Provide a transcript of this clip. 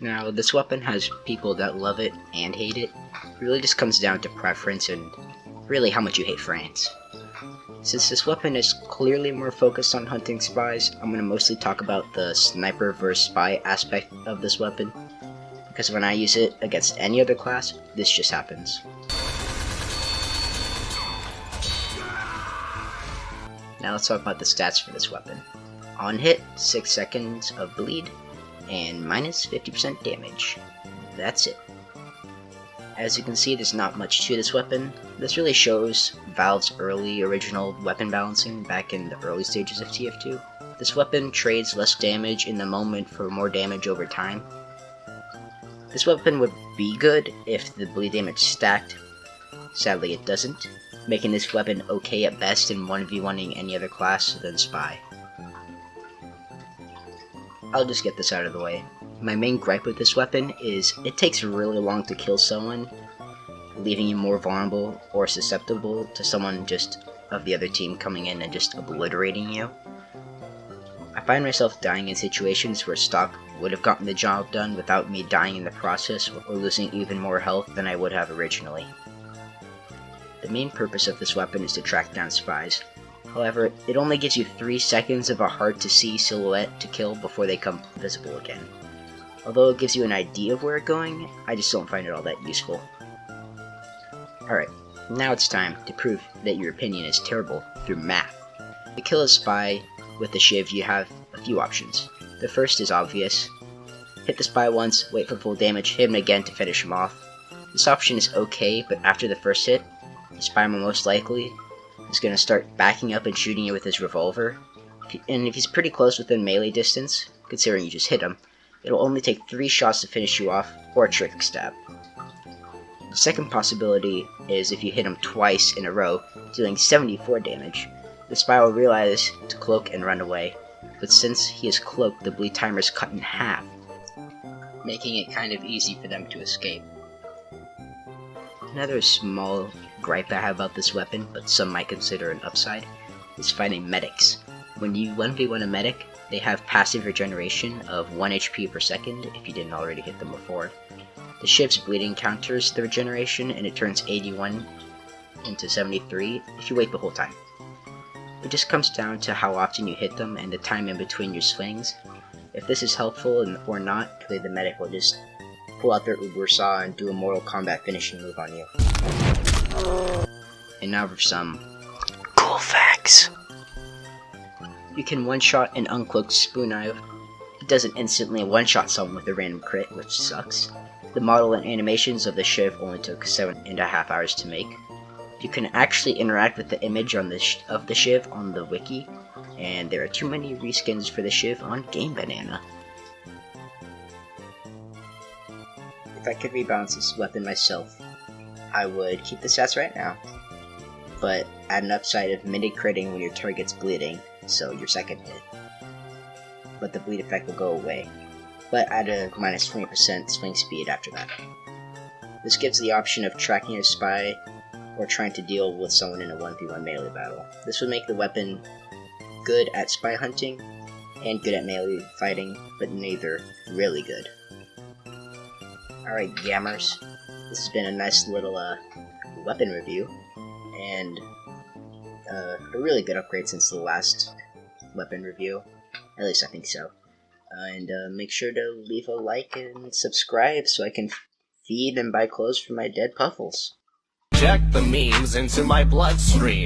Now, this weapon has people that love it and hate it. It really just comes down to preference and really how much you hate France. Since this weapon is clearly more focused on hunting spies, I'm going to mostly talk about the sniper versus spy aspect of this weapon, because when I use it against any other class, this just happens. Now let's talk about the stats for this weapon. On hit, 6 seconds of bleed, and minus 50% damage. That's it. As you can see, there's not much to this weapon. This really shows Valve's early original weapon balancing back in the early stages of TF2. This weapon trades less damage in the moment for more damage over time. This weapon would be good if the bleed damage stacked. Sadly it doesn't, making this weapon okay at best in 1v1ing any other class than Spy. I'll just get this out of the way. My main gripe with this weapon is it takes really long to kill someone, leaving you more vulnerable or susceptible to someone just of the other team coming in and just obliterating you. I find myself dying in situations where stock would have gotten the job done without me dying in the process or losing even more health than I would have originally. The main purpose of this weapon is to track down spies. However, it only gives you 3 seconds of a hard-to-see silhouette to kill before they come visible again. Although it gives you an idea of where it's going, I just don't find it all that useful. Alright, now it's time to prove that your opinion is terrible through math. To kill a spy with the Shiv, you have a few options. The first is obvious. Hit the spy once, wait for full damage, hit him again to finish him off. This option is okay, but after the first hit, the spy most likely is going to start backing up and shooting you with his revolver. And if he's pretty close within melee distance, considering you just hit him, it'll only take 3 shots to finish you off, or a trick stab. The second possibility is if you hit him twice in a row, dealing 74 damage, the spy will realize to cloak and run away, but since he is cloaked, the bleed timer is cut in half, making it kind of easy for them to escape. Another small gripe I have about this weapon, but some might consider an upside, is fighting medics. When you 1v1 a medic, they have passive regeneration of 1 HP per second if you didn't already hit them before. The Shiv's bleeding counters the regeneration and it turns 81 into 73 if you wait the whole time. It just comes down to how often you hit them and the time in between your swings. If this is helpful or not, the medic will just pull out their Uber Saw and do a Mortal Kombat finishing move on you. And now for some cool facts. You can one-shot an uncloaked spoon knife. It doesn't instantly one-shot someone with a random crit, which sucks. The model and animations of the Shiv only took 7.5 hours to make. You can actually interact with the image on of the Shiv on the wiki, and there are too many reskins for the Shiv on Game Banana. If I could rebalance this weapon myself, I would keep the stats right now, but add an upside of minute critting when your target's bleeding, so your second hit. But the bleed effect will go away, but add a minus 20% swing speed after that. This gives the option of tracking a spy or trying to deal with someone in a 1v1 melee battle. This would make the weapon good at spy hunting and good at melee fighting, but neither really good. Alright gammers, this has been a nice little weapon review, and a really good upgrade since the last weapon review, at least I think so. And make sure to leave a like and subscribe so I can feed and buy clothes for my dead puffles. Check the memes into my bloodstream.